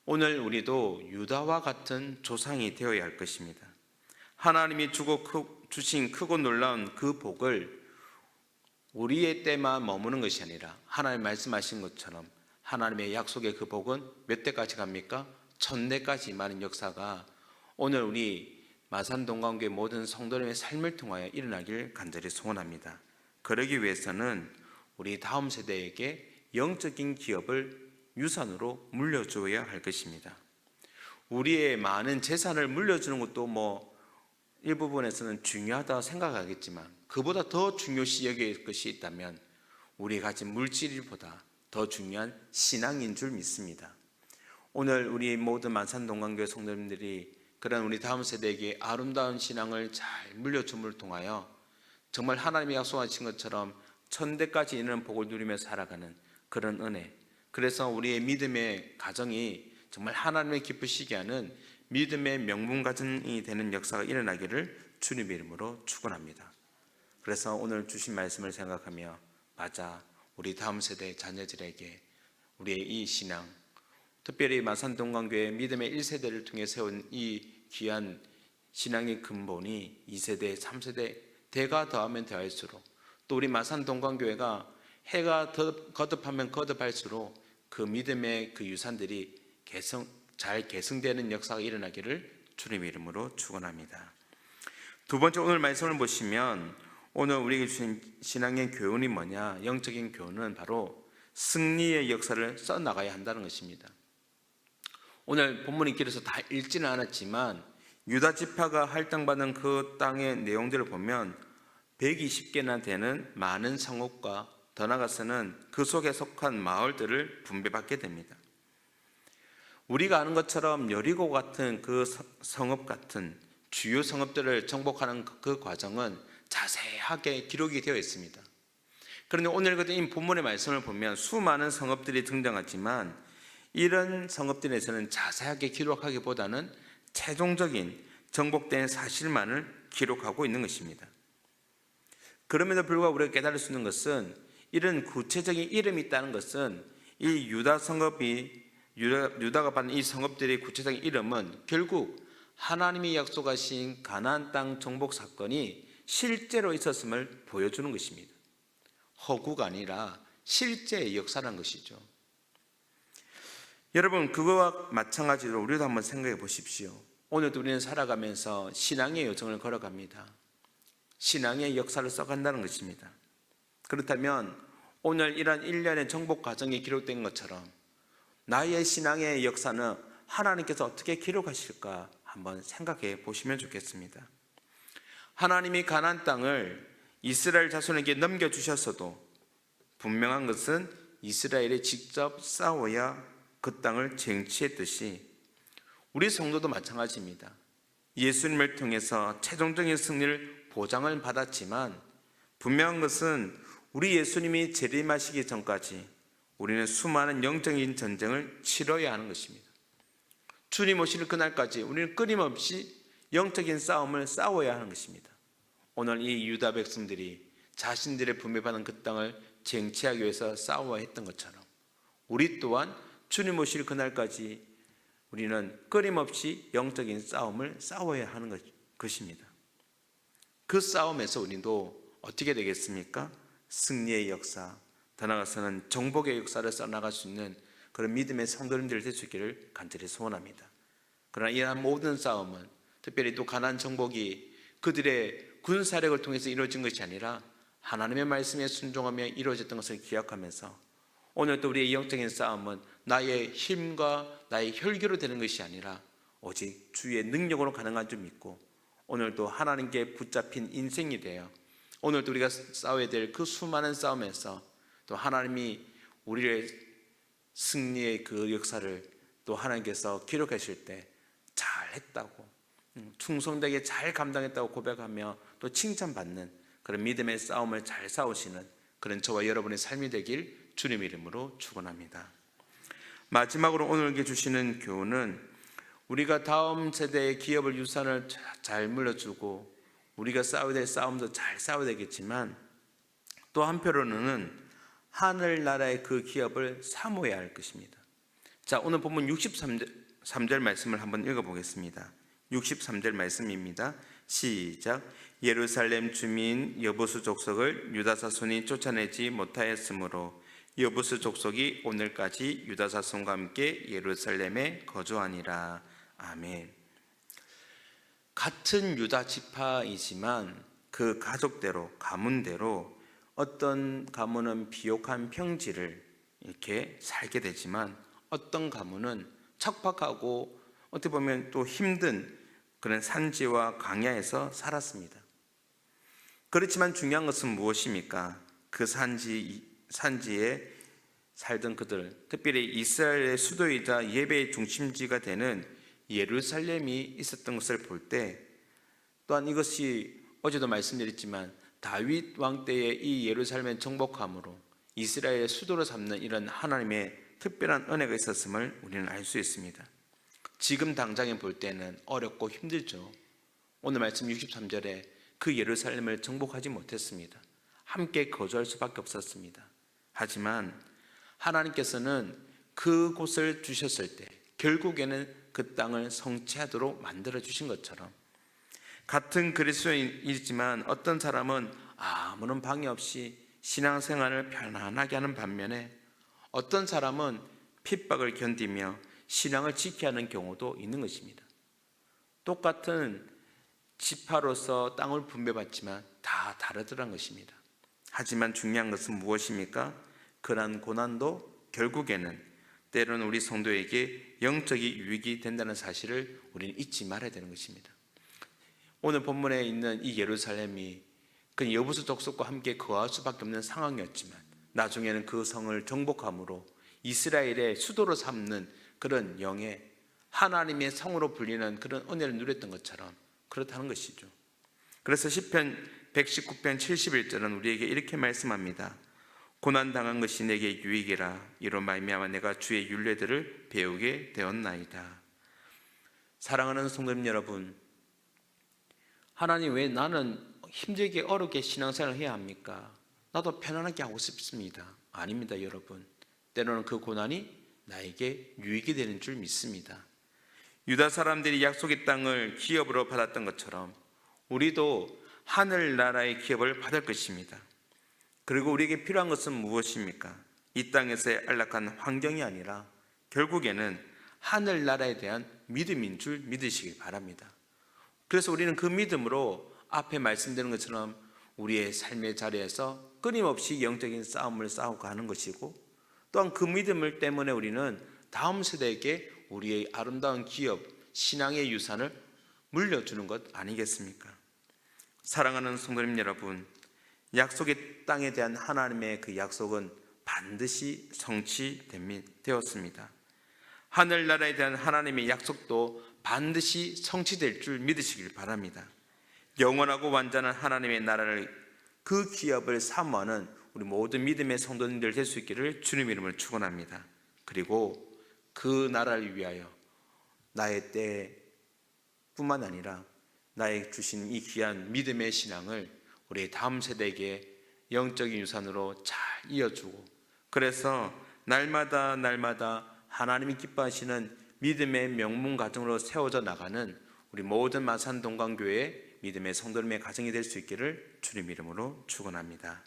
오늘 우리도 유다와 같은 조상이 되어야 할 것입니다. 하나님이 주신 크고 놀라운 그 복을 우리의 때만 머무는 것이 아니라 하나님 말씀하신 것처럼 하나님의 약속의 그 복은 몇 대까지 갑니까? 1000대까지 많은 역사가 오늘 우리 마산동강교회 모든 성도님의 삶을 통하여 일어나길 간절히 소원합니다. 그러기 위해서는 우리 다음 세대에게 영적인 기업을 유산으로 물려줘야 할 것입니다. 우리의 많은 재산을 물려주는 것도 일부분에서는 중요하다고 생각하겠지만 그보다 더 중요시 여길 것이 있다면 우리 가진 물질보다 더 중요한 신앙인 줄 믿습니다. 오늘 우리 모든 만산동강교회 성도님들이 그런 우리 다음 세대에게 아름다운 신앙을 잘 물려줌을 통하여 정말 하나님이 약속하신 것처럼 1000대까지 이르는 복을 누리며 살아가는 그런 은혜, 그래서 우리의 믿음의 가정이 정말 하나님의 기쁘시게 하는 믿음의 명문 가정이 되는 역사가 일어나기를 주님의 이름으로 축원합니다. 그래서 오늘 주신 말씀을 생각하며 맞아, 우리 다음 세대 자녀들에게 우리의 이 신앙, 특별히 마산동강교회 믿음의 1세대를 통해 세운 이 귀한 신앙의 근본이 2세대, 3세대 대가 더하면 더할수록 또 우리 마산동강교회가 해가 더 거듭하면 거듭할수록 그 믿음의 그 유산들이 잘 계승되는 역사가 일어나기를 주님의 이름으로 축원합니다. 두 번째, 오늘 말씀을 보시면 오늘 우리에게 주신 신앙의 교훈이 뭐냐? 영적인 교훈은 바로 승리의 역사를 써나가야 한다는 것입니다. 오늘 본문이 길어서 다 읽지는 않았지만 유다 지파가 할당받은 그 땅의 내용들을 보면 120개나 되는 많은 성읍과 더 나아가서는 그 속에 속한 마을들을 분배받게 됩니다. 우리가 아는 것처럼 여리고 같은 그 성읍 같은 주요 성읍들을 정복하는 그 과정은 자세하게 기록이 되어 있습니다. 그런데 오늘 이 본문의 말씀을 보면 수많은 성읍들이 등장하지만 이런 성읍들에서는 자세하게 기록하기보다는 최종적인 정복된 사실만을 기록하고 있는 것입니다. 그럼에도 불구하고 우리가 깨달을 수 있는 것은 이런 구체적인 이름이 있다는 것은 이 유다 성읍이 유다가 받는 이 성읍들의 구체적인 이름은 결국 하나님이 약속하신 가나안 땅 정복 사건이 실제로 있었음을 보여주는 것입니다. 허구가 아니라 실제의 역사라는 것이죠. 여러분, 그거와 마찬가지로 우리도 한번 생각해 보십시오. 오늘도 우리는 살아가면서 신앙의 여정을 걸어갑니다. 신앙의 역사를 써간다는 것입니다. 그렇다면 오늘 이러한 일련의 정복 과정이 기록된 것처럼 나의 신앙의 역사는 하나님께서 어떻게 기록하실까 한번 생각해 보시면 좋겠습니다. 하나님이 가나안 땅을 이스라엘 자손에게 넘겨주셨어도 분명한 것은 이스라엘이 직접 싸워야 그 땅을 쟁취했듯이 우리 성도도 마찬가지입니다. 예수님을 통해서 최종적인 승리를 보장을 받았지만 분명한 것은 우리 예수님이 재림하시기 전까지 우리는 수많은 영적인 전쟁을 치러야 하는 것입니다. 주님 오실 그날까지 우리는 끊임없이 영적인 싸움을 싸워야 하는 것입니다. 오늘 이 유다 백성들이 자신들의 분배받은 그 땅을 쟁취하기 위해서 싸워야 했던 것처럼 우리 또한 주님 오실 그날까지 우리는 끊임없이 영적인 싸움을 싸워야 하는 것입니다. 그 싸움에서 우리도 어떻게 되겠습니까? 승리의 역사, 더 나아가서는 정복의 역사를 써나갈 수 있는 그런 믿음의 성도님들 될 수 있기를 간절히 소원합니다. 그러나 이러한 모든 싸움은 특별히 또 가나안 정복이 그들의 군사력을 통해서 이루어진 것이 아니라 하나님의 말씀에 순종하며 이루어졌던 것을 기억하면서 오늘도 우리의 영적인 싸움은 나의 힘과 나의 혈기로 되는 것이 아니라 오직 주의 능력으로 가능한 줄 믿고 오늘도 하나님께 붙잡힌 인생이 되어 오늘도 우리가 싸워야 될 그 수많은 싸움에서 또 하나님이 우리의 승리의 그 역사를 또 하나님께서 기록하실 때 잘했다고 충성되게 잘 감당했다고 고백하며 또 칭찬받는 그런 믿음의 싸움을 잘 싸우시는 그런 저와 여러분의 삶이 되길 주님 이름으로 축원합니다. 마지막으로 오늘께 주시는 교훈은 우리가 다음 세대의 기업을 유산을 잘 물려주고 우리가 싸워야 될 싸움도 잘 싸워야 되겠지만 또 한편으로는 하늘나라의 그 기업을 사모해야 할 것입니다. 자, 오늘 본문 63절 말씀을 한번 읽어보겠습니다. 63절 말씀입니다. 시작. 예루살렘 주민 여부수 족속을 유다 자손이 쫓아내지 못하였으므로 여부수 족속이 오늘까지 유다 자손과 함께 예루살렘에 거주하니라. 아멘. 같은 유다 지파이지만 그 가족대로, 가문대로 어떤 가문은 비옥한 평지를 이렇게 살게 되지만 어떤 가문은 척박하고 어떻게 보면 또 힘든 그런 산지와 광야에서 살았습니다. 그렇지만 중요한 것은 무엇입니까? 그 산지에 살던 그들, 특별히 이스라엘의 수도이자 예배의 중심지가 되는 예루살렘이 있었던 것을 볼 때, 또한 이것이 어제도 말씀드렸지만 다윗 왕 때의 이 예루살렘의 정복함으로 이스라엘의 수도로 삼는 이런 하나님의 특별한 은혜가 있었음을 우리는 알 수 있습니다. 지금 당장에 볼 때는 어렵고 힘들죠. 오늘 말씀 63절에 그 예루살렘을 정복하지 못했습니다. 함께 거주할 수밖에 없었습니다. 하지만 하나님께서는 그곳을 주셨을 때 결국에는 그 땅을 성취하도록 만들어 주신 것처럼, 같은 그리스도인이지만 어떤 사람은 아무런 방해 없이 신앙생활을 편안하게 하는 반면에 어떤 사람은 핍박을 견디며 신앙을 지켜야 하는 경우도 있는 것입니다. 똑같은 지파로서 땅을 분배받지만 다 다르더란 것입니다. 하지만 중요한 것은 무엇입니까? 그러한 고난도 결국에는 때로는 우리 성도에게 영적인 유익이 된다는 사실을 우리는 잊지 말아야 되는 것입니다. 오늘 본문에 있는 이 예루살렘이 그 여부수 족속과 함께 거할 수밖에 없는 상황이었지만 나중에는 그 성을 정복함으로 이스라엘의 수도로 삼는 그런 영의 하나님의 성으로 불리는 그런 은혜를 누렸던 것처럼 그렇다는 것이죠. 그래서 시편 119편 71절은 우리에게 이렇게 말씀합니다. 고난당한 것이 내게 유익이라. 이로 말미암아 내가 주의 율례들을 배우게 되었나이다. 사랑하는 성도님 여러분, 하나님 왜 나는 힘들게 어렵게 신앙생활을 해야 합니까? 나도 편안하게 하고 싶습니다. 아닙니다, 여러분. 때로는 그 고난이 나에게 유익이 되는 줄 믿습니다. 유다 사람들이 약속의 땅을 기업으로 받았던 것처럼 우리도 하늘나라의 기업을 받을 것입니다. 그리고 우리에게 필요한 것은 무엇입니까? 이 땅에서의 안락한 환경이 아니라 결국에는 하늘나라에 대한 믿음인 줄 믿으시기 바랍니다. 그래서 우리는 그 믿음으로 앞에 말씀드린 것처럼 우리의 삶의 자리에서 끊임없이 영적인 싸움을 싸우고 가는 것이고, 또한 그 믿음을 때문에 우리는 다음 세대에게 우리의 아름다운 기업, 신앙의 유산을 물려주는 것 아니겠습니까? 사랑하는 성도님 여러분, 약속의 땅에 대한 하나님의 그 약속은 반드시 성취되었습니다. 하늘나라에 대한 하나님의 약속도 반드시 성취될 줄 믿으시길 바랍니다. 영원하고 완전한 하나님의 나라를, 그 기업을 사모하는 우리 모든 믿음의 성도님들 될 수 있기를 주님 이름으로 축원합니다. 그리고 그 나라를 위하여 나의 때뿐만 아니라 나의 주신 이 귀한 믿음의 신앙을 우리 다음 세대에게 영적인 유산으로 잘 이어주고, 그래서 날마다 하나님이 기뻐하시는 믿음의 명문 가정으로 세워져 나가는 우리 모든 마산 동강교회 믿음의 성도님의 가정이 될 수 있기를 주님 이름으로 축원합니다.